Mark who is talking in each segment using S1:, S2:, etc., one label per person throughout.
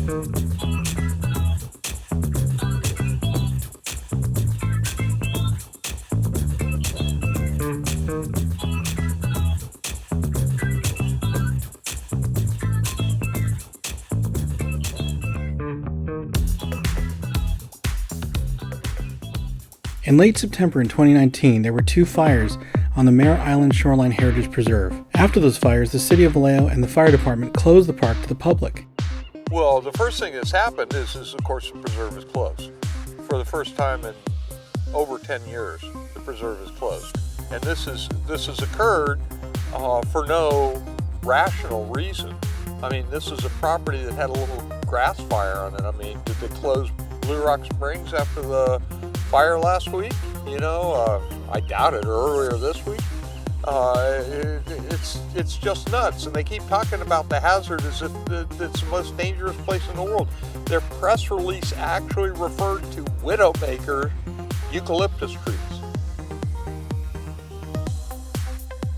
S1: In late September in 2019, there were 2 fires on the Mare Island Shoreline Heritage Preserve. After those fires, the City of Vallejo and the fire department closed the park to the public.
S2: Well, the first thing that's happened is of course, the preserve is closed. For the first time in over 10 years, the preserve is closed. And this has occurred for no rational reason. I mean, this is a property that had a little grass fire on it. I mean, did they close Blue Rock Springs after the fire last week? You know, I doubt it, or earlier this week. It's just nuts, and they keep talking about the hazard as if it's the most dangerous place in the world. Their press release actually referred to widowmaker eucalyptus trees.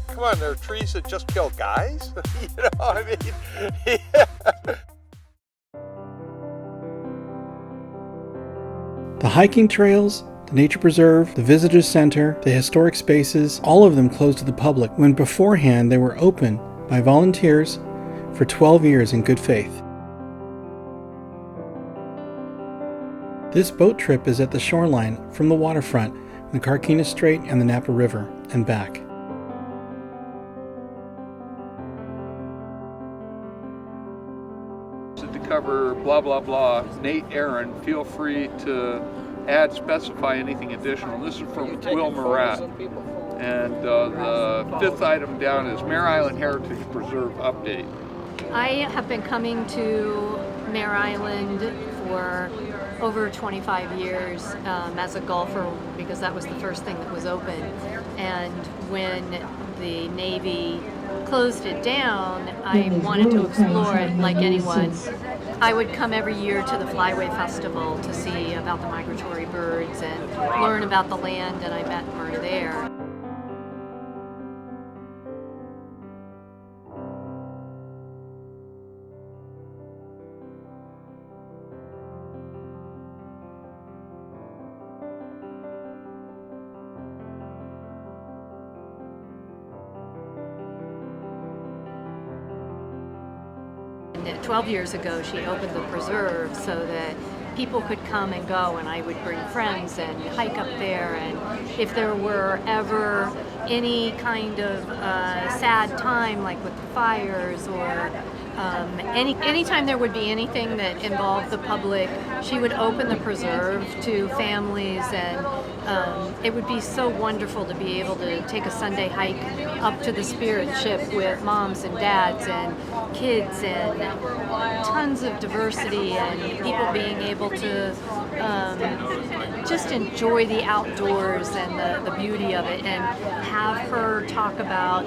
S2: Come on, there are trees that just kill guys? You know, I mean, yeah.
S1: The hiking trails, the nature preserve, the visitor center, the historic spaces, all of them closed to the public when beforehand they were open by volunteers for 12 years in good faith. This boat trip is at the shoreline from the waterfront, the Carquinez Strait and the Napa River, and back.
S3: To cover blah blah blah, Nate Aaron, feel free to add, specify anything additional. This is from Will Murat. And the 5th item down is Mare Island Heritage Preserve update.
S4: I have been coming to Mare Island for over 25 years as a golfer, because that was the first thing that was open. And when the Navy closed it down, I wanted to explore it like anyone. I would come every year to the Flyway Festival to see about the migratory birds and learn about the land, and I met her there. And 12 years ago, she opened the preserve so that people could come and go, and I would bring friends and hike up there. And if there were ever any kind of sad time, like with the fires, or anytime there would be anything that involved the public, she would open the preserve to families, and it would be so wonderful to be able to take a Sunday hike up to the Spirit Ship with moms and dads and kids, and tons of diversity, and people being able to just enjoy the outdoors and the beauty of it, and have her talk about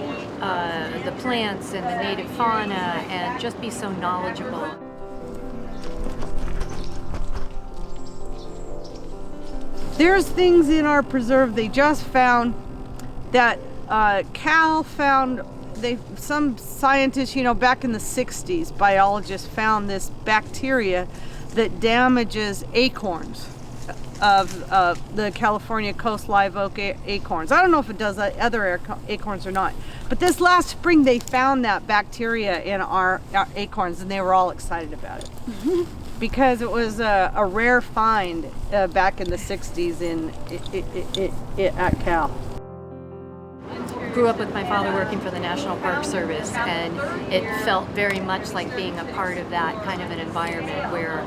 S4: the plants and the native fauna, and just be so knowledgeable.
S5: There's things in our preserve they just found that Cal found. Some scientists, back in the 60s, biologists found this bacteria that damages acorns of the California coast live oak acorns. I don't know if it does other acorns or not, but this last spring they found that bacteria in our acorns, and they were all excited about it. Because it was a rare find back in the 60s at Cal.
S4: Grew up with my father working for the National Park Service, and it felt very much like being a part of that kind of an environment where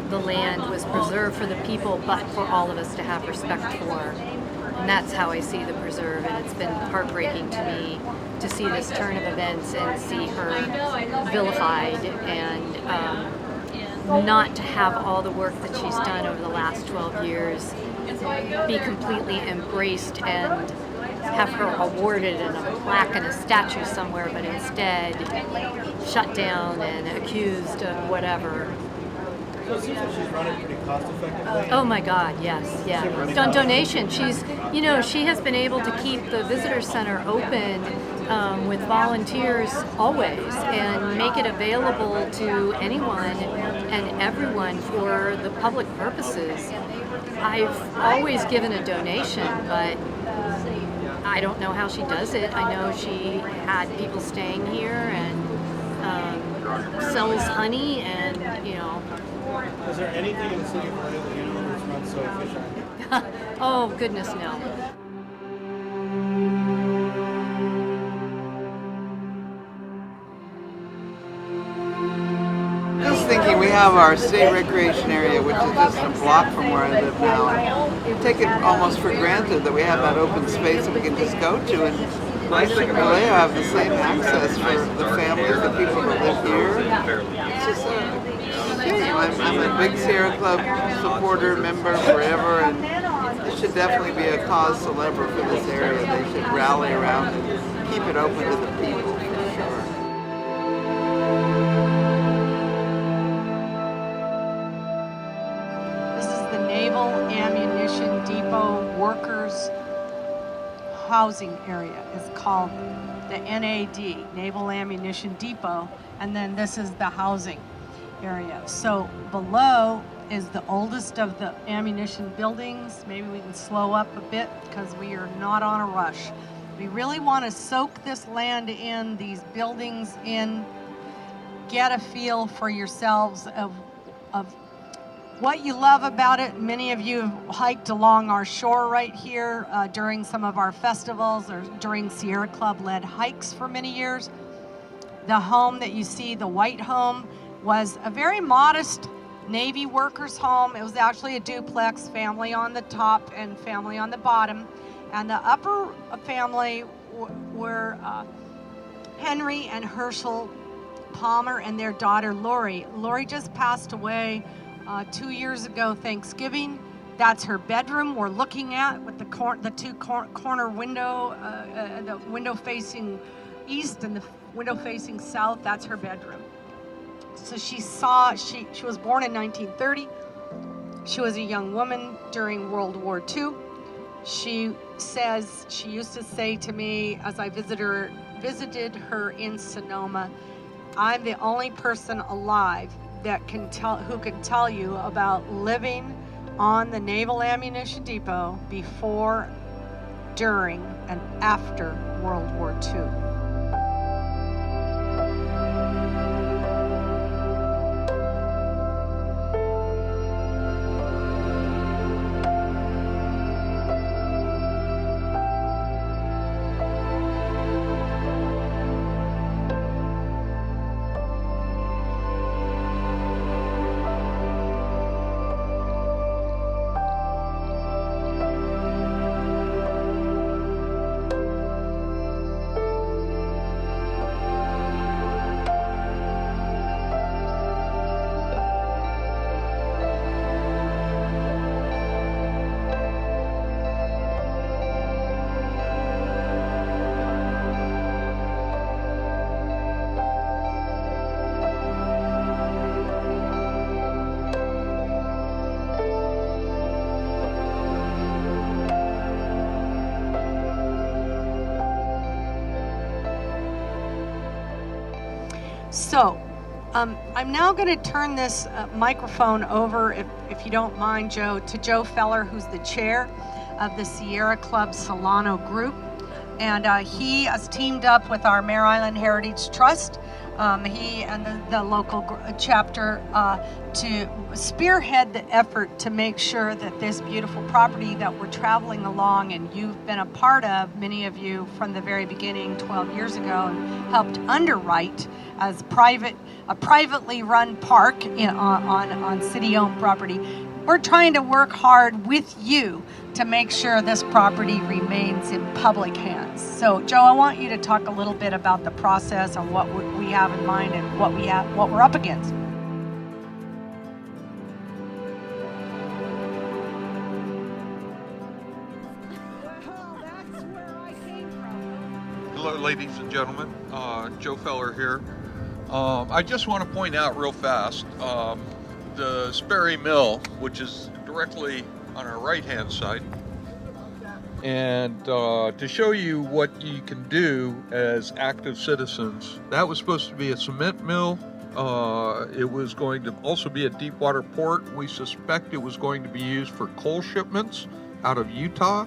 S4: the land was preserved for the people, but for all of us to have respect for. And that's how I see the preserve, and it's been heartbreaking to me to see this turn of events and see her vilified, and not to have all the work that she's done over the last 12 years be completely embraced and have her awarded in a plaque and a statue somewhere, but instead shut down and accused of whatever.
S1: So it seems like she's running pretty cost effectively.
S4: Oh my God, yes, yeah. On donation, she has been able to keep the visitor center open with volunteers always, and make it available to anyone and everyone for the public purposes. I've always given a donation, but I don't know how she does it. I know she had people staying here and sells honey, and
S1: Is there anything in the city of Mare Island that's not so efficient?
S4: oh goodness, no.
S6: Just thinking, we have our state recreation area, which is just a block from where I live now. And take it almost for granted that we have that open space that we can just go to, and Vallejo have the same access for the families, the people that live here. It's just a shame. I'm a big Sierra Club supporter, member forever, and it should definitely be a cause célèbre for this area. They should rally around and keep it open to the people, for sure.
S5: This is the Naval Ammunition Depot Workers Housing Area. It's called the NAD, Naval Ammunition Depot, and then this is the housing area. So below is the oldest of the ammunition buildings. Maybe we can slow up a bit because we are not on a rush. We really want to soak this land in, these buildings in, get a feel for yourselves of what you love about it. Many of you have hiked along our shore right here during some of our festivals or during Sierra Club-led hikes for many years. The home that you see, the white home, was a very modest Navy workers' home. It was actually a duplex, family on the top and family on the bottom. And the upper family were Henry and Herschel Palmer and their daughter Lori. Lori just passed away 2 years ago Thanksgiving. That's her bedroom we're looking at with the two corner window, the window facing east and the window facing south. That's her bedroom. So she was born in 1930. She was a young woman during World War II. She says, she used to say to me as I visited her in Sonoma, I'm the only person alive that who can tell you about living on the Naval Ammunition Depot before, during, and after World War II. So, I'm now going to turn this microphone over, if you don't mind, Joe, to Joe Feller, who's the chair of the Sierra Club Solano group. And he has teamed up with our Mare Island Heritage Trust, he and the local chapter, to spearhead the effort to make sure that this beautiful property that we're traveling along, and you've been a part of, many of you from the very beginning 12 years ago, and helped underwrite as a privately run park on city-owned property. We're trying to work hard with you to make sure this property remains in public hands. So, Joe, I want you to talk a little bit about the process and what we have in mind and what we're up against.
S2: Hello, ladies and gentlemen. Joe Feller here. I just want to point out real fast, the Sperry Mill, which is directly on our right-hand side, And to show you what you can do as active citizens, that was supposed to be a cement mill. It was going to also be a deep water port. We suspect it was going to be used for coal shipments out of Utah.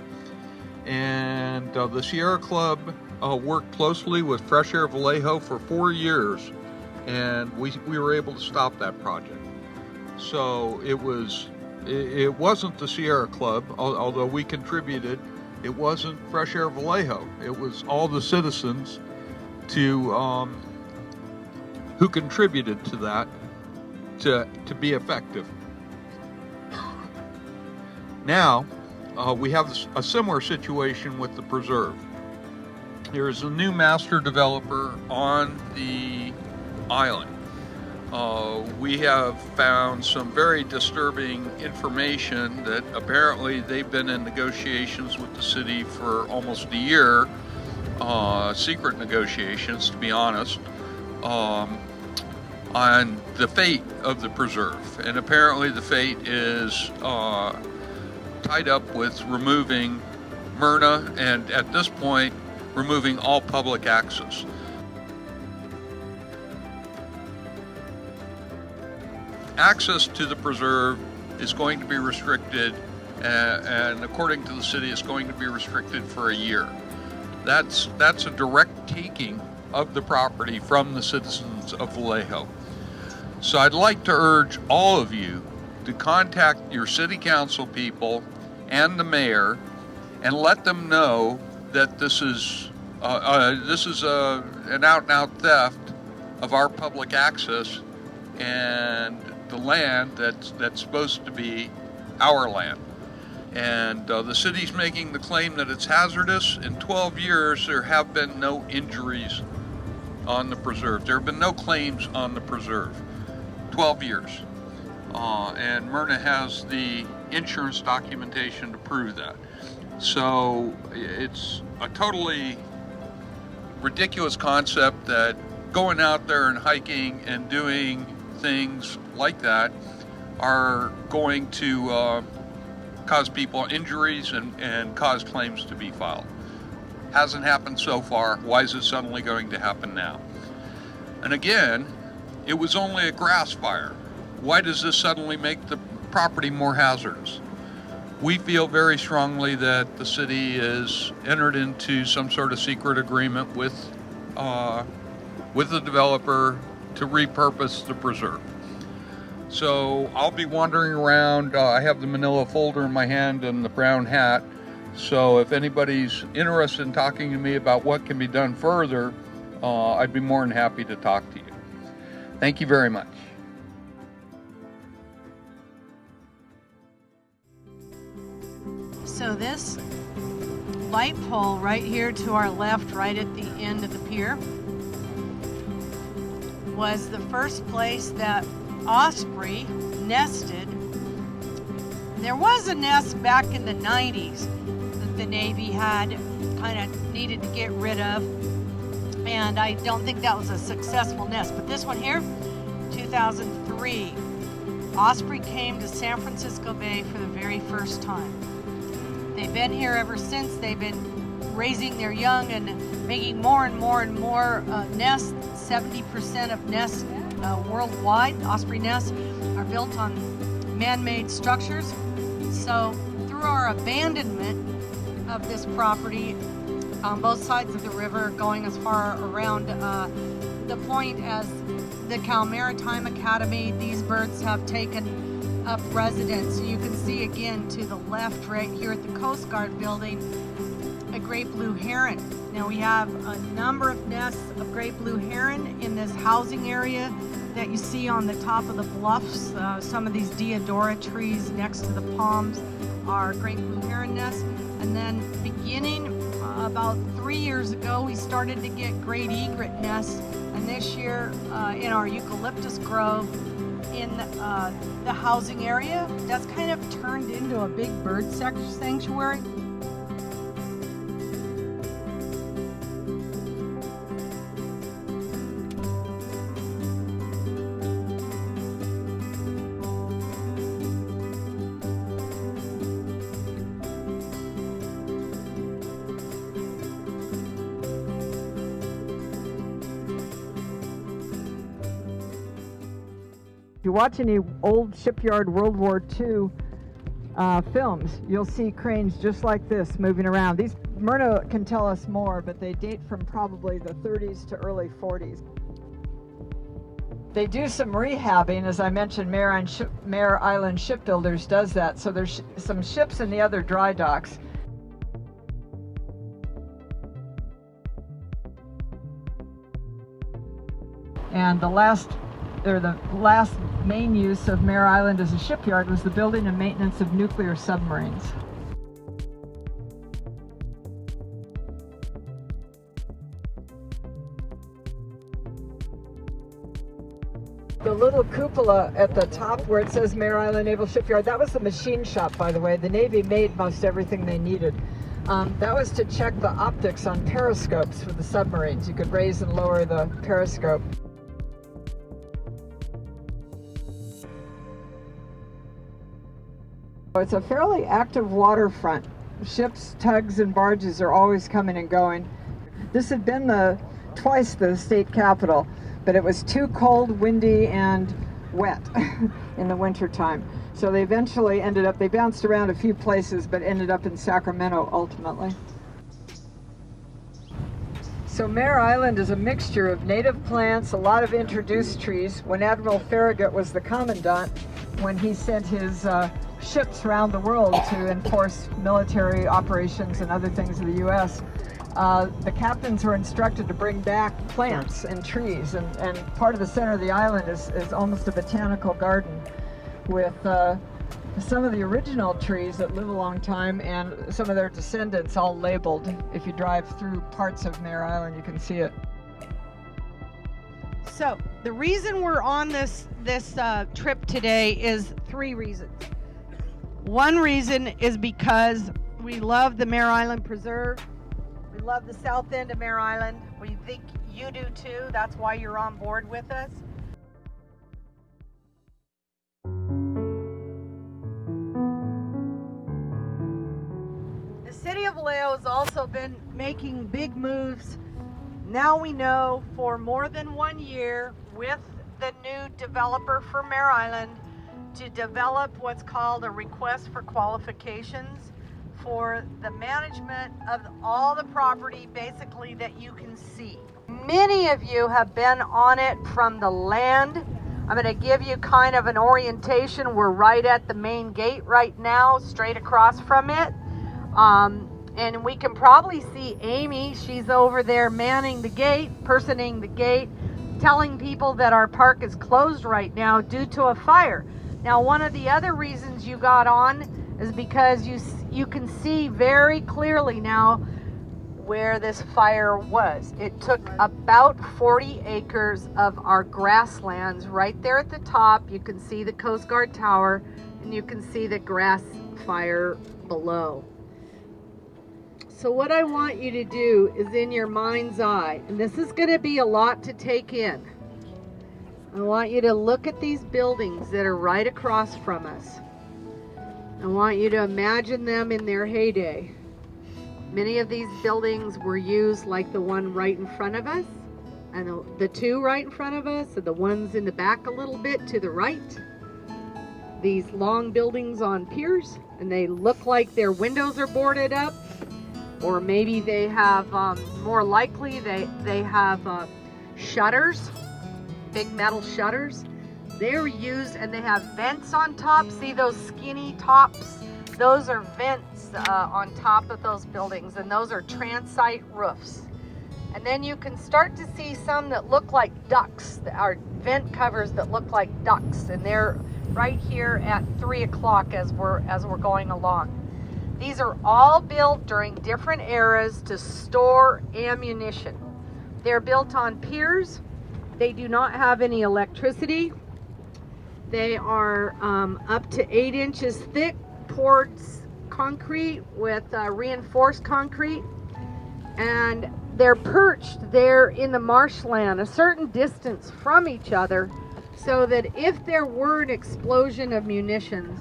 S2: And the Sierra Club worked closely with Fresh Air Vallejo for 4 years, and we were able to stop that project. So it wasn't the Sierra Club, although we contributed. It wasn't Fresh Air Vallejo. It was all the citizens who contributed to that to be effective. Now, we have a similar situation with the preserve. There is a new master developer on the island. We have found some very disturbing information that apparently they've been in negotiations with the city for almost a year, secret negotiations, to be honest, on the fate of the preserve. And apparently the fate is tied up with removing Myrna, and at this point, removing all public access. Access to the preserve is going to be restricted, and according to the city, it's going to be restricted for a year. That's a direct taking of the property from the citizens of Vallejo. So I'd like to urge all of you to contact your city council people and the mayor and let them know that this is an out-and-out theft of our public access and the land that's supposed to be our land. And the city's making the claim that it's hazardous. In 12 years, there have been no injuries on the preserve. There have been no claims on the preserve. 12 years. And Myrna has the insurance documentation to prove that. So it's a totally ridiculous concept that going out there and hiking and doing things like that are going to cause people injuries and cause claims to be filed. Hasn't happened so far. Why is it suddenly going to happen now? And again, it was only a grass fire. Why does this suddenly make the property more hazardous? We feel very strongly that the city has entered into some sort of secret agreement with the developer to repurpose the preserve. So I'll be wandering around. I have the manila folder in my hand and the brown hat. So if anybody's interested in talking to me about what can be done further, I'd be more than happy to talk to you. Thank you very much.
S5: So this light pole right here to our left, right at the end of the pier, was the first place that osprey nested. There was a nest back in the 90s that the Navy had kind of needed to get rid of, and I don't think that was a successful nest. But this one here, 2003, osprey came to San Francisco Bay for the very first time. They've been here ever since. They've been raising their young and making more and more and more nests. 70% of nests worldwide, osprey nests, are built on man-made structures. So through our abandonment of this property on both sides of the river, going as far around the point as the Cal Maritime Academy, these birds have taken up residence. You can see again to the left right here at the Coast Guard building a great blue heron. Now we have a number of nests of great blue heron in this housing area that you see on the top of the bluffs. Some of these deodora trees next to the palms are great blue heron nests. And then beginning about 3 years ago, we started to get great egret nests. And this year in our eucalyptus grove in the housing area, that's kind of turned into a big bird sanctuary.
S7: If you watch any old Shipyard World War II films, you'll see cranes just like this moving around. These, Myrna can tell us more, but they date from probably the 30s to early 40s. They do some rehabbing, as I mentioned. Mare Island Shipbuilders does that. So there's some ships in the other dry docks. And the last main use of Mare Island as a shipyard was the building and maintenance of nuclear submarines. The little cupola at the top where it says Mare Island Naval Shipyard, that was the machine shop, by the way. The Navy made most everything they needed. That was to check the optics on periscopes for the submarines. You could raise and lower the periscope. It's a fairly active waterfront. Ships, tugs, and barges are always coming and going. This had been twice the state capital, but it was too cold, windy, and wet in the wintertime. So they eventually they bounced around a few places, but ended up in Sacramento ultimately. So Mare Island is a mixture of native plants, a lot of introduced trees. When Admiral Farragut was the commandant, when he sent his ships around the world to enforce military operations and other things in the U.S., the captains were instructed to bring back plants and trees, and part of the center of the island is almost a botanical garden with some of the original trees that live a long time and some of their descendants all labeled. If you drive through parts of Mare Island, you can see it.
S5: So the reason we're on this trip today is 3 reasons. One reason is because we love the Mare Island Preserve. We love the south end of Mare Island. We think you do too. That's why you're on board with us. The city of Vallejo has also been making big moves. Now we know for more than 1 year with the new developer for Mare Island to develop what's called a request for qualifications for the management of all the property basically that you can see. Many of you have been on it from the land. I'm going to give you kind of an orientation. We're right at the main gate right now, straight across from it. And we can probably see Amy. She's over there manning the gate, personing the gate, telling people that our park is closed right now due to a fire. Now, one of the other reasons you got on is because you can see very clearly now where this fire was. It took about 40 acres of our grasslands right there at the top. You can see the Coast Guard Tower and you can see the grass fire below. So what I want you to do is in your mind's eye, and this is going to be a lot to take in. I want you to look at these buildings that are right across from us. I want you to imagine them in their heyday. Many of these buildings were used like the one right in front of us, and the 2 right in front of us, and the ones in the back a little bit to the right. These long buildings on piers, and they look like their windows are boarded up, or maybe they have, more likely, they have shutters, big metal shutters. They're used, and they have vents on top. See those skinny tops? Those are vents on top of those buildings, and those are transite roofs. And then you can start to see some that look like ducts, that are vent covers that look like ducts, and they're right here at 3 o'clock as we're going along. These are all built during different eras to store ammunition. They're built on piers. They do not have any electricity. They are up to 8 inches thick, poured concrete with reinforced concrete. And they're perched there in the marshland a certain distance from each other so that if there were an explosion of munitions,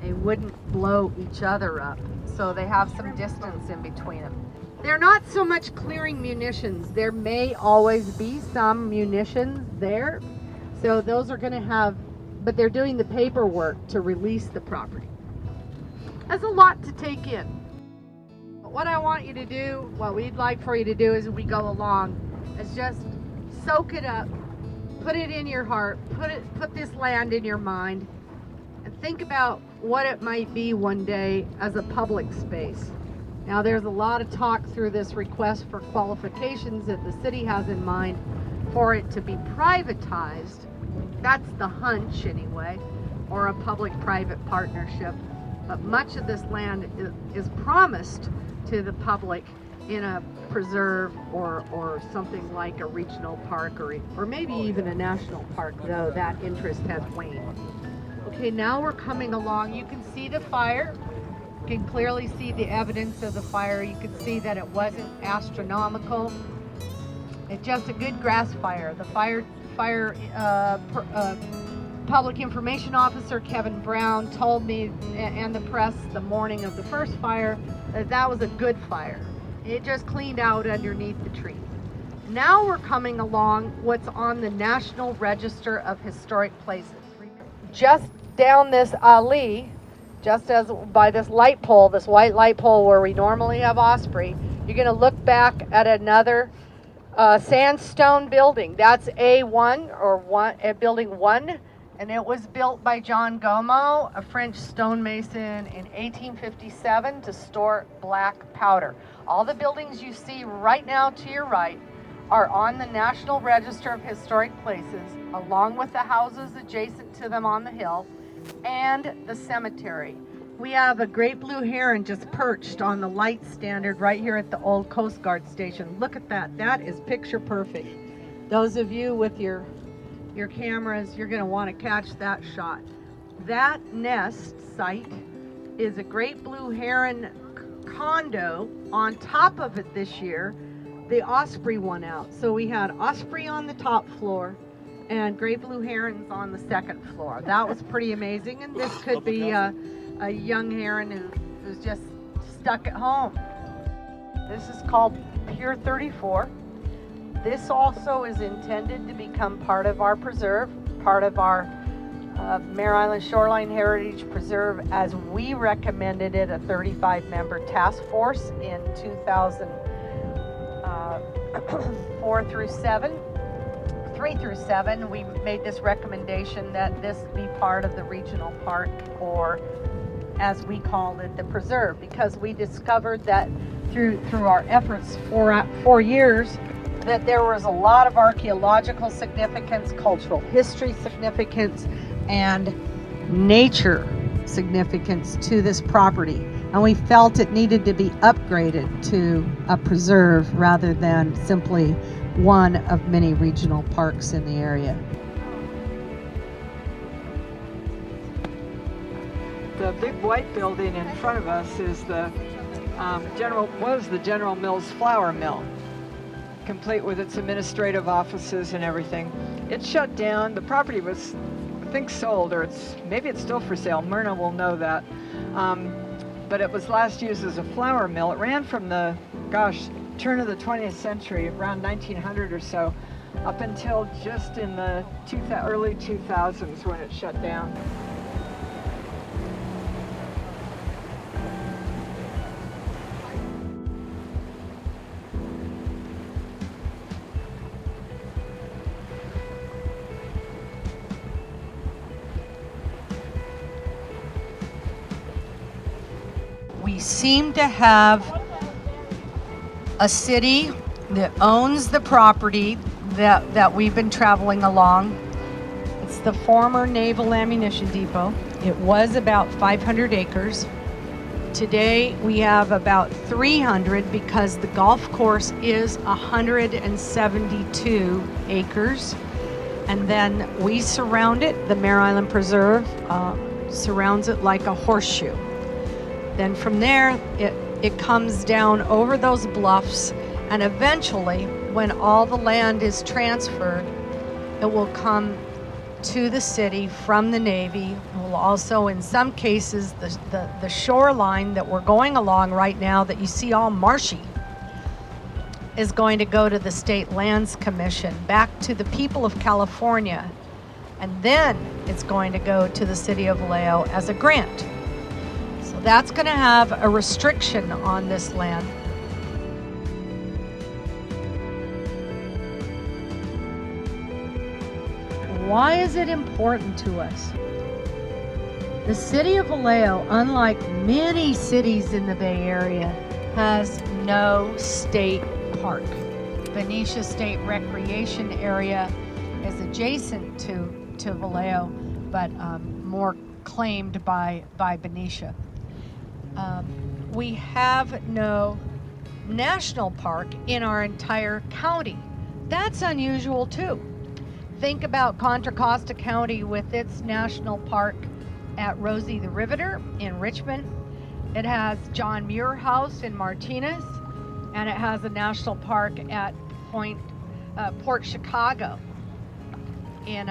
S5: they wouldn't blow each other up. So they have some distance in between them. They're not so much clearing munitions. There may always be some munitions there. So those are going to have
S8: but they're doing the paperwork to release the property. That's a lot to take in. But what I want you to do, what we'd like for you to do as we go along, is just soak it up, put it in your heart, put this land in your mind, and think about what it might be one day as a public space. Now there's a lot of talk through this request for qualifications that the city has in mind for it to be privatized. That's the hunch anyway, or a public-private partnership. But much of this land is promised to the public in a preserve or something like a regional park or maybe even a national park, though that interest has waned. Okay, now we're coming along. You can see the fire. You can clearly see the evidence of the fire. You can see that it wasn't astronomical. It's just a good grass fire. The public information officer Kevin Brown told me and the press the morning of the first fire that was a good fire. It just cleaned out underneath the trees. Now we're coming along what's on the National Register of Historic Places. Just down this alley, just as by this light pole, this white light pole where we normally have osprey, you're going to look back at another sandstone building. That's building 1, and it was built by John Gomo, a French stonemason, in 1857 to store black powder. All the buildings you see right now to your right are on the National Register of Historic Places, along with the houses adjacent to them on the hill and the cemetery. We have a great blue heron just perched on the light standard right here at the old Coast Guard station. Look at that. That is picture perfect. Those of you with your cameras, you're going to want to catch that shot. That nest site is a great blue heron condo. On top of it this year, the osprey won out. So we had osprey on the top floor and great blue herons on the second floor. That was pretty amazing. And this could be a young heron who's just stuck at home. This is called Pier 34. This also is intended to become part of our preserve, part of our Mare Island Shoreline Heritage Preserve, as we recommended it, a 35-member task force in 2004 through 7. 3 through 7, we made this recommendation that this be part of the regional park, or as we called it, the preserve, because we discovered that through our efforts for 4 years that there was a lot of archaeological significance, cultural history significance, and nature significance to this property. And we felt it needed to be upgraded to a preserve rather than simply one of many regional parks in the area.
S7: The big white building in front of us is the General Mills flour mill, complete with its administrative offices and everything. It shut down. The property was, I think, sold, or maybe it's still for sale. Myrna will know that. But it was last used as a flour mill. It ran from the, turn of the 20th century, around 1900 or so, up until just in the early 2000s when it shut down.
S8: We seem to have a city that owns the property that we've been traveling along. It's the former Naval Ammunition Depot. It was about 500 acres. Today we have about 300 because the golf course is 172 acres. And then we surround it, the Mare Island Preserve surrounds it like a horseshoe. Then from there, it comes down over those bluffs, and eventually, when all the land is transferred, it will come to the city from the Navy. It will also, in some cases, the shoreline that we're going along right now that you see all marshy is going to go to the State Lands Commission, back to the people of California and then it's going to go to the city of Vallejo as a grant. So that's going to have a restriction on this land. Why is it important to us? The city of Vallejo, unlike many cities in the Bay Area, has no state park. Benicia State Recreation Area is adjacent to Vallejo, but more claimed by Benicia. We have no national park in our entire county. That's unusual too. Think about Contra Costa County with its national park at Rosie the Riveter in Richmond. It has John Muir House in Martinez, and it has a national park at Port Chicago in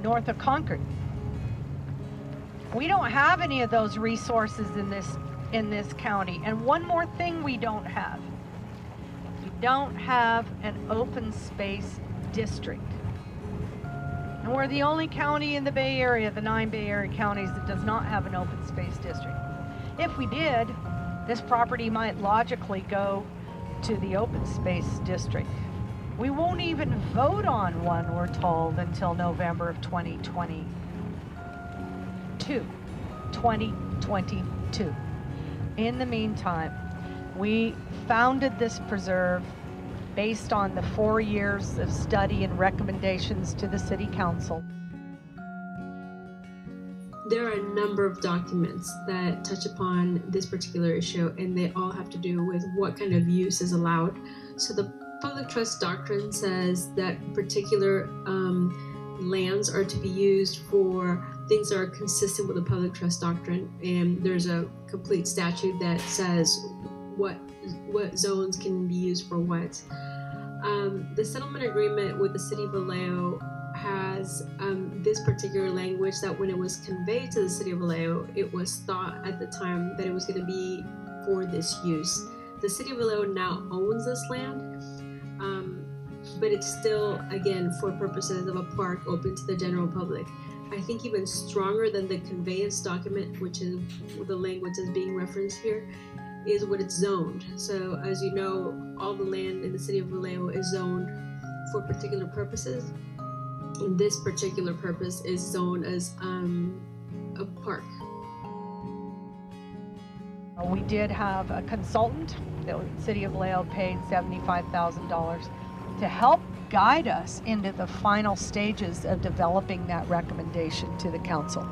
S8: north of Concord. We don't have any of those resources in this county. And one more thing we don't have. We don't have an open space district. And we're the only county in the Bay Area, the 9 Bay Area counties, that does not have an open space district. If we did, this property might logically go to the open space district. We won't even vote on one, we're told, until November of 2022. In the meantime, we founded this preserve based on the 4 years of study and recommendations to the City Council.
S9: There are a number of documents that touch upon this particular issue, and they all have to do with what kind of use is allowed. So the public trust doctrine says that particular lands are to be used for things that are consistent with the public trust doctrine, and there's a complete statute that says what zones can be used for what. The settlement agreement with the city of Vallejo has this particular language that when it was conveyed to the city of Vallejo, it was thought at the time that it was going to be for this use. The city of Vallejo now owns this land, but it's still, again, for purposes of a park open to the general public. I think even stronger than the conveyance document, which is the language that's being referenced here, is what it's zoned. So as you know, all the land in the city of Vallejo is zoned for particular purposes. And this particular purpose is zoned as a park.
S8: We did have a consultant. The city of Vallejo paid $75,000 to help guide us into the final stages of developing that recommendation to the council,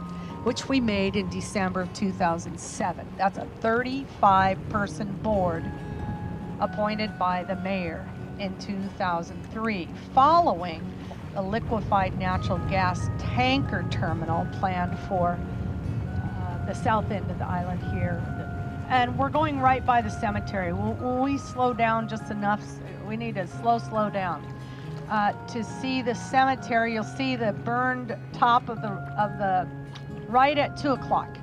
S8: which we made in December of 2007. That's a 35-person board appointed by the mayor in 2003, following a liquefied natural gas tanker terminal planned for the south end of the island here. And we're going right by the cemetery. Will we slow down just enough? We need to slow down. To see the cemetery, you'll see the burned top of the right at 2 o'clock.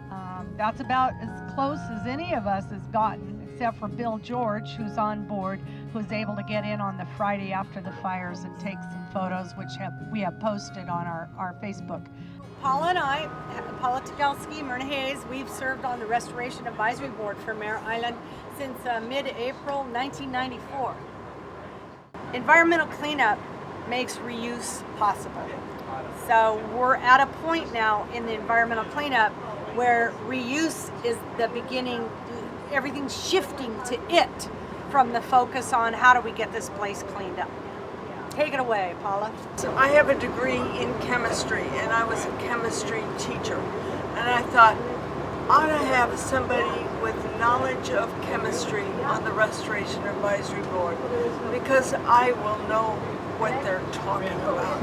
S8: That's about as close as any of us has gotten, except for Bill George, who's on board, who's able to get in on the Friday after the fires and take some photos, which we have posted on our Facebook.
S10: Paula and I, Paula Tugalski, Myrna Hayes, we've served on the Restoration Advisory Board for Mare Island since mid-April 1994. Environmental cleanup makes reuse possible. So we're at a point now in the environmental cleanup where reuse is the beginning, everything's shifting to it from the focus on how do we get this place cleaned up. Take it away, Paula.
S5: So I have a degree in chemistry, and I was a chemistry teacher. And I thought, ought to have somebody with knowledge of chemistry on the Restoration Advisory Board, because I will know what they're talking about.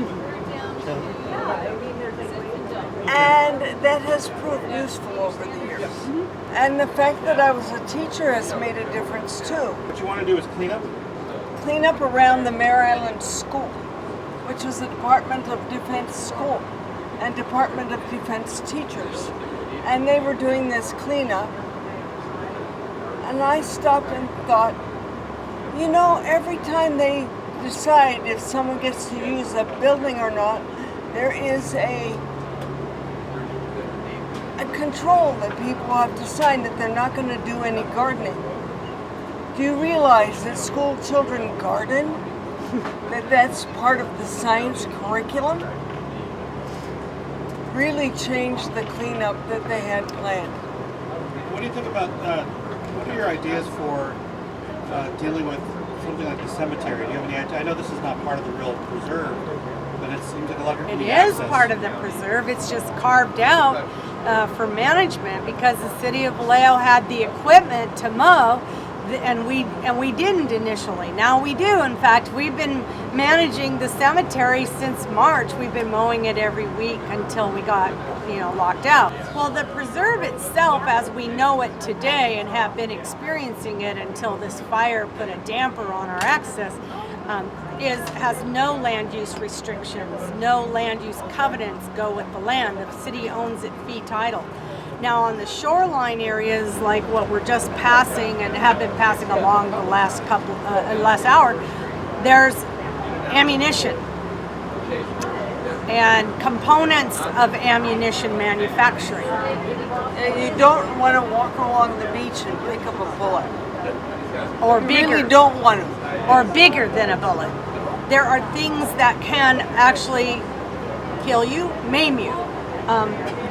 S5: And that has proved useful over the years. And the fact that I was a teacher has made a difference too.
S11: What you want to do is clean up?
S5: Clean up around the Mare Island School, which was the Department of Defense School and Department of Defense teachers. And they were doing this cleanup. And I stopped and thought, you know, every time they
S11: decide if someone gets to use a building or not, there is a control that people have to sign that they're not going to do any gardening. Do you realize that school children garden? That's part of the science curriculum? Really changed the cleanup that they had planned.
S1: What do you think about, what are your ideas for dealing with something like the cemetery? Do you have any idea? I know this is not part of the real preserve, but it seems like a lot of
S10: It is part of the preserve. It's just carved out for management because the city of Vallejo had the equipment to mow, and we didn't initially. Now we do. In fact, we've been managing the cemetery since March. We've been mowing it every week until we got, locked out. Well, the preserve itself, as we know it today and have been experiencing it until this fire put a damper on our access, has no land use restrictions, no land use covenants go with the land. The city owns it fee title. Now on the shoreline areas, like what we're just passing and have been passing along the last hour, there's ammunition and components of ammunition manufacturing.
S11: And you don't want to walk along the beach and pick up a bullet.
S10: Or
S11: You
S10: bigger.
S11: really don't want to.
S10: Or bigger than a bullet. There are things that can actually kill you, maim you,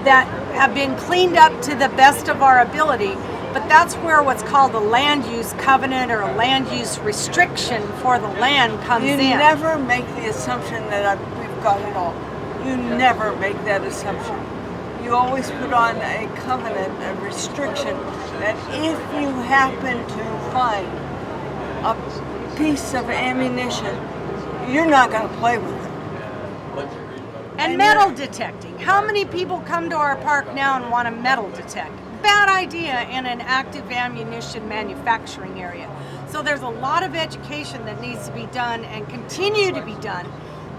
S10: that have been cleaned up to the best of our ability, but that's where what's called a land use covenant or a land use restriction for the land comes
S11: You
S10: in.
S11: never make the assumption that we've got it all. You never make that assumption. You always put on a covenant, a restriction, that if you happen to find a piece of ammunition, you're not going to play with it.
S10: And metal detecting. How many people come to our park now and want to metal detect? Bad idea in an active ammunition manufacturing area. So there's a lot of education that needs to be done and continue to be done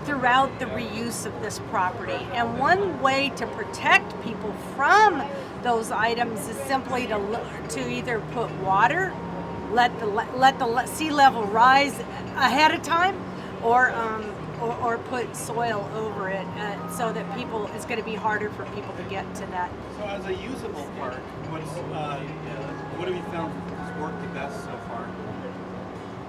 S10: throughout the reuse of this property. And one way to protect people from those items is simply to either put water, let the sea level rise ahead of time, or put soil over it, so that it's going to be harder for people to get to that.
S1: So as a usable park, what have you found has worked the best so far?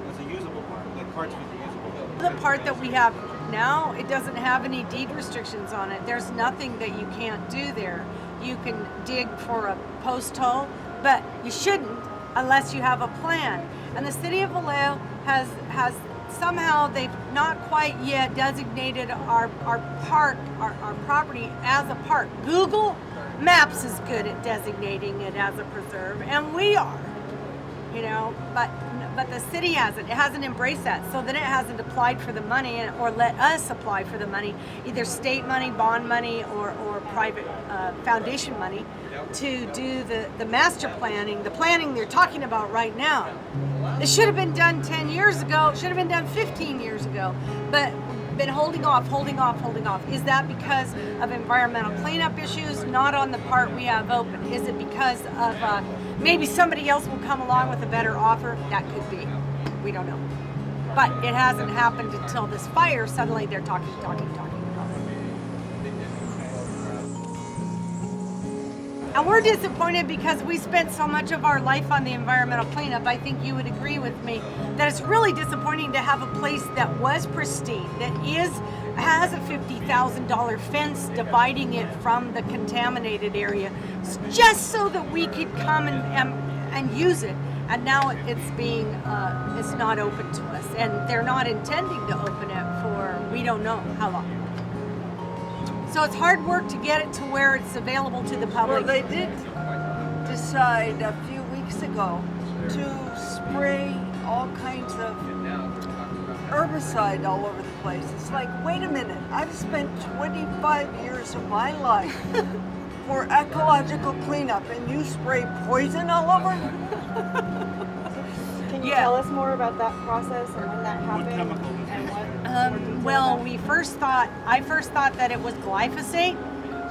S1: As a usable park, like parts of it are usable.
S10: The part that we have now, it doesn't have any deed restrictions on it. There's nothing that you can't do there. You can dig for a post hole, but you shouldn't unless you have a plan. And the city of Vallejo has somehow, they've not quite yet designated our park, our property as a park. Google Maps is good at designating it as a preserve, and we are, but the city hasn't. It hasn't embraced that, so then it hasn't applied for the money or let us apply for the money, either state money, bond money, or private foundation money to do the master planning, the planning they're talking about right now. It should have been done 10 years ago. It should have been done 15 years ago, but been holding off. Is that because of environmental cleanup issues, not on the part we have open? Is it because of maybe somebody else will come along with a better offer? That could be. We don't know. But it hasn't happened until this fire. Suddenly they're talking. And we're disappointed because we spent so much of our life on the environmental cleanup. I think you would agree with me that it's really disappointing to have a place that was pristine, that has a $50,000 fence dividing it from the contaminated area, just so that we could come and use it. And now it's not open to us, and they're not intending to open it for we don't know how long. So it's hard work to get it to where it's available to the public.
S11: Well, they did decide a few weeks ago to spray all kinds of herbicide all over the place. It's like, wait a minute, I've spent 25 years of my life for ecological cleanup, and you spray poison all over?
S12: Can you tell us more about that process and when that happened?
S10: Well, I first thought that it was glyphosate.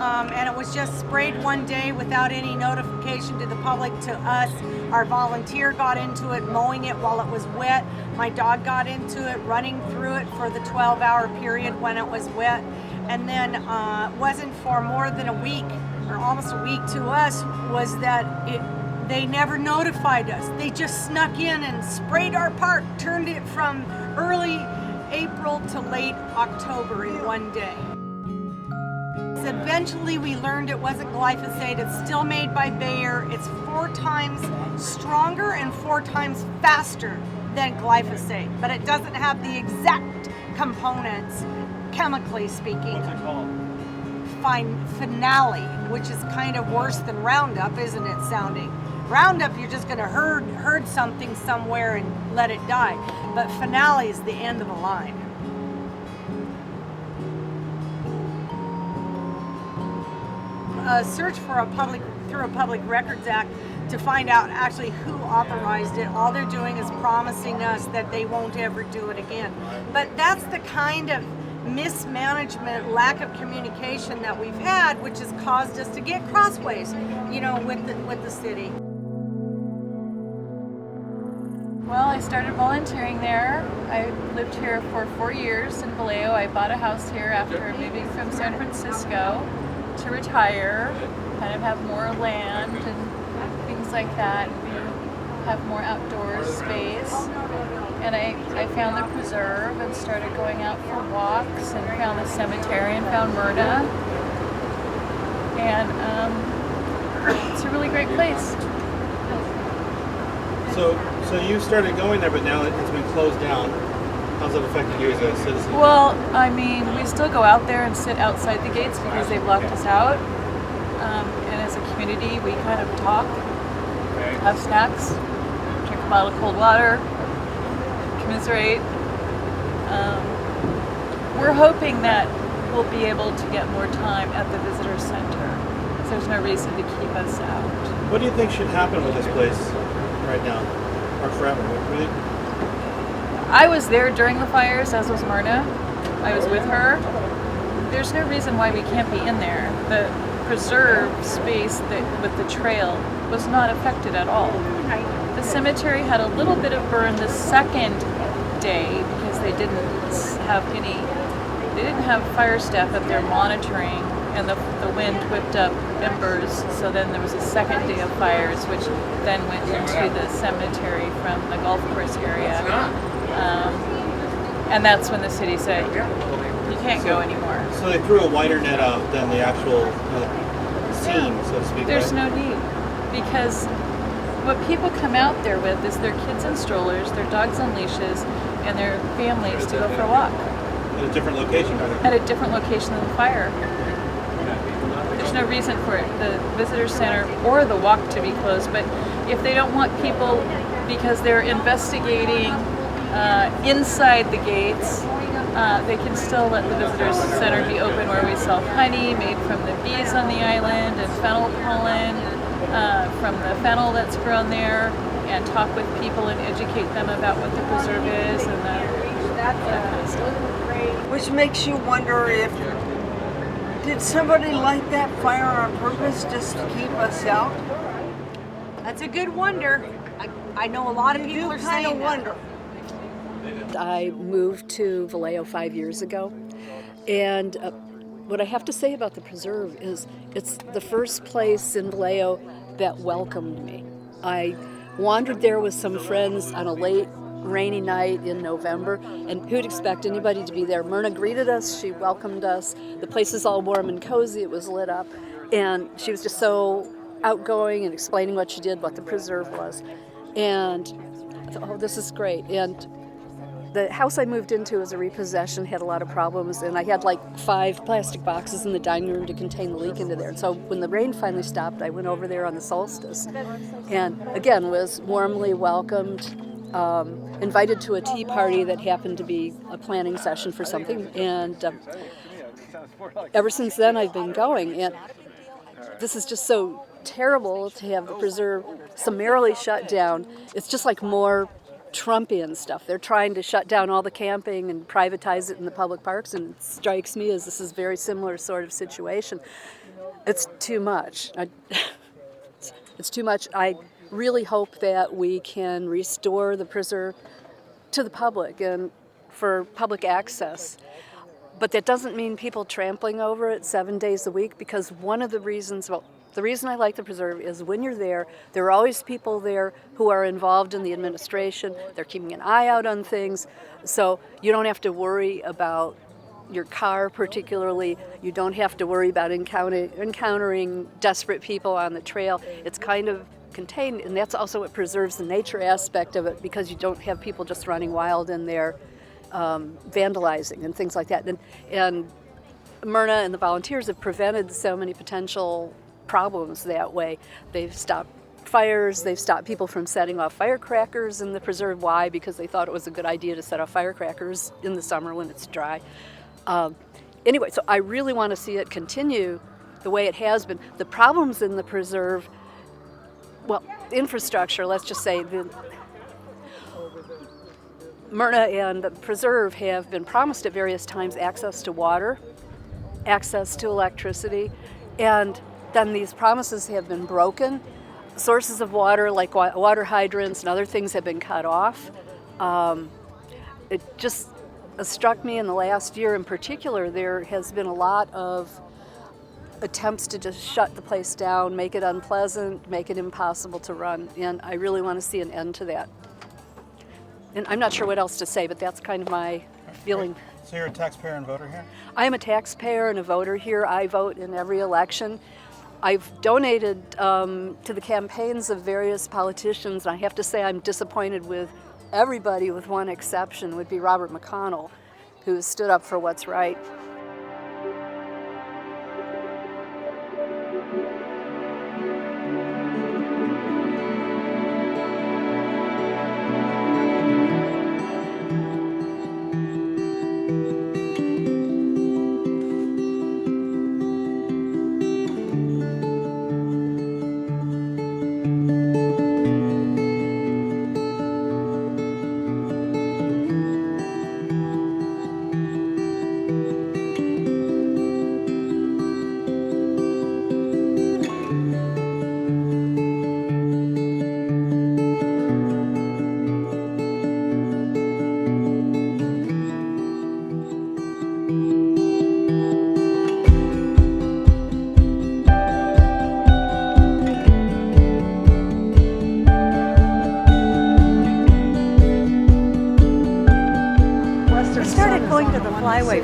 S10: and it was just sprayed one day without any notification to the public, to us. Our volunteer got into it, mowing it while it was wet. My dog got into it, running through it for the 12-hour period when it was wet. And then wasn't for more than a week, or almost a week to us, was that they never notified us. They just snuck in and sprayed our park, turned it from early April to late October in one day. Eventually we learned it wasn't glyphosate. It's still made by Bayer. It's 4 times stronger and 4 times faster than glyphosate, but it doesn't have the exact components, chemically speaking.
S13: What's it called?
S10: Finale, which is kind of worse than Roundup, isn't it sounding? Roundup, you're just going to herd something somewhere and let it die. But Finale is the end of the line. Search for through a Public Records Act to find out actually who authorized it. All they're doing is promising us that they won't ever do it again. But that's the kind of mismanagement, lack of communication that we've had, which has caused us to get crossways, with the city.
S14: Well, I started volunteering there. I lived here for 4 years in Vallejo. I bought a house here after moving from San Francisco to retire, kind of have more land and things like that, have more outdoor space. And I found the preserve and started going out for walks and found the cemetery and found Myrna. And it's a really great place.
S13: So you started going there, but now it's been closed down. How's it affecting you as a citizen?
S14: Well, I mean, we still go out there and sit outside the gates because they've locked us out. And as a community, we kind of talk, have snacks, drink a bottle of cold water, commiserate. We're hoping that we'll be able to get more time at the visitor center. So there's no reason to keep us out.
S13: What do you think should happen with this place right now, or forever?
S14: I was there during the fires, as was Myrna. I was with her. There's no reason why we can't be in there. The preserve space with the trail was not affected at all. The cemetery had a little bit of burn the second day because they didn't have fire staff up there monitoring, and the wind whipped up embers, so then there was a second day of fires, which then went into the cemetery from the golf course area. And that's when the city said, you can't go anymore.
S13: So they threw a wider net out than the actual scene, so to speak.
S14: There's no need, because what people come out there with is their kids in strollers, their dogs on leashes, and their families to go for a walk.
S13: At a different location?
S14: At a different location than the fire. There's no reason for the visitor center or the walk to be closed, but if they don't want people, because they're investigating inside the gates, they can still let the visitors center be open, where we sell honey made from the bees on the island and fennel pollen from the fennel that's grown there, and talk with people and educate them about what the preserve is and that kind of stuff.
S11: Which makes you wonder did somebody light that fire on purpose just to keep us out?
S10: That's a good wonder. I know a lot of people are saying
S11: wonder.
S15: I moved to Vallejo 5 years ago, and what I have to say about the preserve is it's the first place in Vallejo that welcomed me. I wandered there with some friends on a late rainy night in November, and who'd expect anybody to be there? Myrna greeted us, she welcomed us, the place is all warm and cozy, it was lit up, and she was just so outgoing and explaining what she did, what the preserve was, and I thought, oh, this is great. And the house I moved into was a repossession, had a lot of problems, and I had like 5 plastic boxes in the dining room to contain the leak into there. And so when the rain finally stopped, I went over there on the solstice, and again was warmly welcomed, invited to a tea party that happened to be a planning session for something, and ever since then I've been going, and this is just so terrible to have the preserve summarily shut down. It's just like more Trumpian stuff. They're trying to shut down all the camping and privatize it in the public parks, and it strikes me as this is a very similar sort of situation. It's too much. It's too much. I really hope that we can restore the preserve to the public and for public access. But that doesn't mean people trampling over it 7 days a week, because one of the reasons, the reason I like the preserve is when you're there are always people there who are involved in the administration. They're keeping an eye out on things. So you don't have to worry about your car particularly. You don't have to worry about encountering desperate people on the trail. It's kind of contained, and that's also what preserves the nature aspect of it, because you don't have people just running wild in there vandalizing and things like that. And Myrna and the volunteers have prevented so many potential problems that way. They've stopped fires, they've stopped people from setting off firecrackers in the preserve. Why? Because they thought it was a good idea to set off firecrackers in the summer when it's dry. Anyway, so I really want to see it continue the way it has been. The problems in the preserve, well, infrastructure, let's just say, Myrna and the preserve have been promised at various times access to water, access to electricity, and then these promises have been broken. Sources of water, like water hydrants and other things, have been cut off. It just struck me in the last year in particular, there has been a lot of attempts to just shut the place down, make it unpleasant, make it impossible to run, and I really want to see an end to that. And I'm not sure what else to say, but that's kind of my feeling.
S13: So you're a taxpayer and voter here?
S15: I am a taxpayer and a voter here. I vote in every election. I've donated to the campaigns of various politicians, and I have to say I'm disappointed with everybody, with one exception, would be Robert McConnell, who stood up for what's right.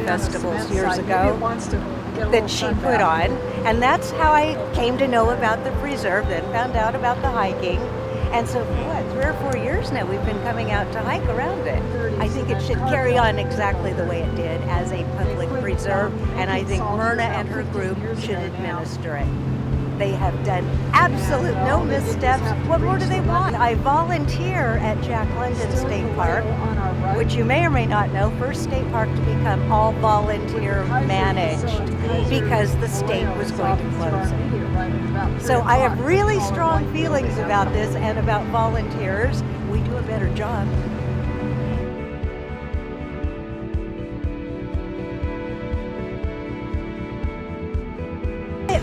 S16: Festivals years ago that she put on, and that's how I came to know about the preserve, then found out about the hiking, and so for 3 or 4 years now we've been coming out to hike around it. I think it should carry on exactly the way it did as a public preserve, and I think Myrna and her group should administer it. They have done absolute no missteps. What more do they want? I volunteer at Jack London State Park, which you may or may not know, first state park to become all volunteer managed because the state was going to close it. So I have really strong feelings about this and about volunteers. We do a better job.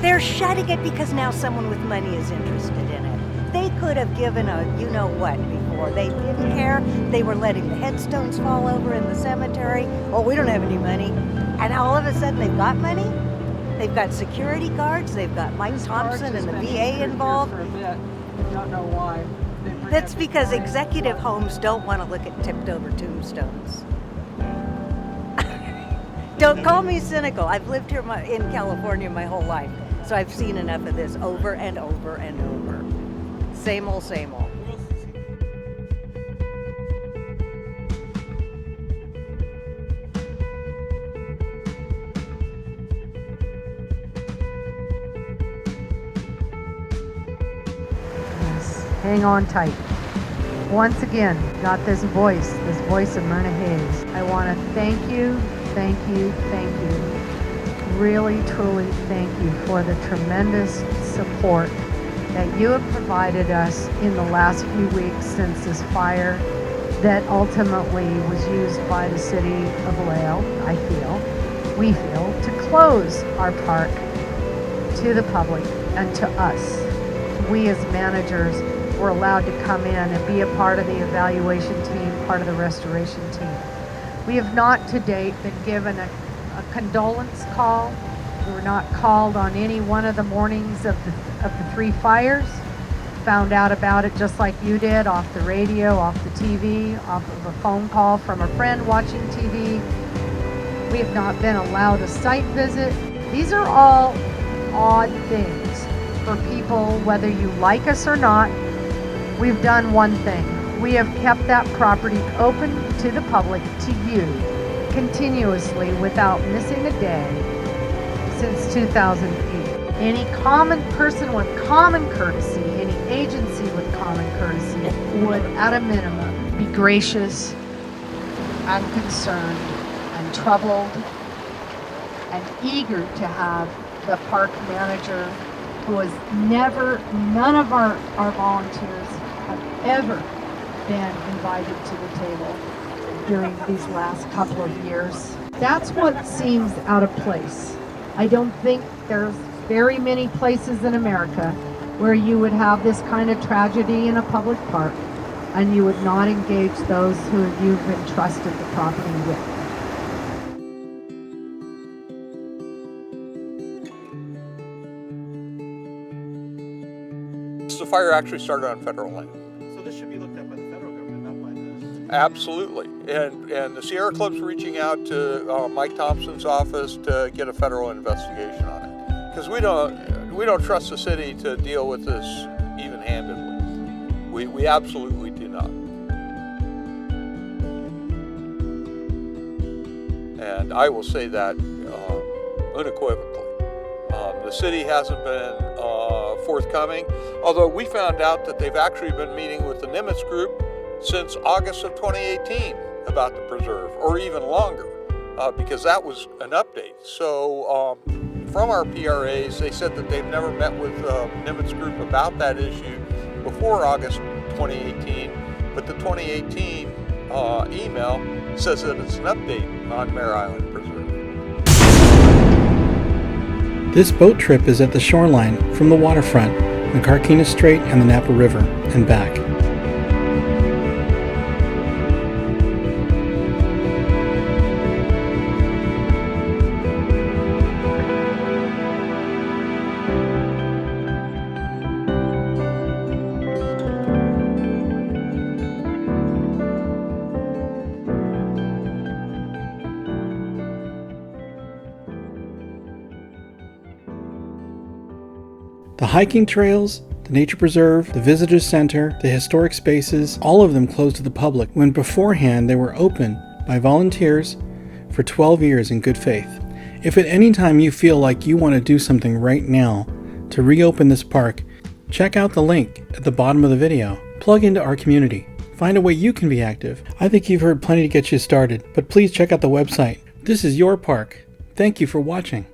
S16: They're shutting it because now someone with money is interested in it. They could have given a you-know-what before. They didn't care. They were letting the headstones fall over in the cemetery. Oh, we don't have any money. And all of a sudden they've got money. They've got security guards. They've got Mike Thompson and the VA involved.
S7: Don't know why.
S16: That's because executive homes don't want to look at tipped-over tombstones. Don't call me cynical. I've lived here in California my whole life. So I've seen enough of this over and over and over. Same old, same old.
S8: Yes, hang on tight. Once again, got this voice of Myrna Hayes. I want to thank you, thank you, thank you. Really, truly thank you for the tremendous support that you have provided us in the last few weeks since this fire that ultimately was used by the city of Vallejo, we feel, to close our park to the public and to us. We as managers were allowed to come in and be a part of the evaluation team, part of the restoration team. We have not to date been given a condolence call. We were not called on any one of the mornings of the 3 fires. Found out about it just like you did, off the radio, off the TV, off of a phone call from a friend watching TV. We have not been allowed a site visit. These are all odd things for people, whether you like us or not. We've done one thing. We have kept that property open to the public, to you, continuously without missing a day since 2008. Any common person with common courtesy, any agency with common courtesy would, at a minimum, be gracious and concerned and troubled and eager to have the park manager who has never, none of our volunteers have ever been invited to the table during these last couple of years. That's what seems out of place. I don't think there's very many places in America where you would have this kind of tragedy in a public park and you would not engage those who you've entrusted the property with.
S2: The fire actually started on federal land.
S13: So this should be looked at by the federal government, not by the...
S2: Absolutely. And the Sierra Club's reaching out to Mike Thompson's office to get a federal investigation on it. Because we don't trust the city to deal with this even-handedly. We absolutely do not. And I will say that unequivocally. The city hasn't been forthcoming, although we found out that they've actually been meeting with the Nimitz group since August of 2018 about the preserve, or even longer, because that was an update. So from our PRAs, they said that they've never met with Nimitz group about that issue before August 2018, but the 2018 email says that it's an update on Mare Island Preserve.
S1: This boat trip is at the shoreline from the waterfront, the Carquinez Strait and the Napa River, and back. The hiking trails, the nature preserve, the visitors center, the historic spaces, all of them closed to the public when beforehand they were open by volunteers for 12 years in good faith. If at any time you feel like you want to do something right now to reopen this park, check out the link at the bottom of the video. Plug into our community. Find a way you can be active. I think you've heard plenty to get you started, but please check out the website. This is your park. Thank you for watching.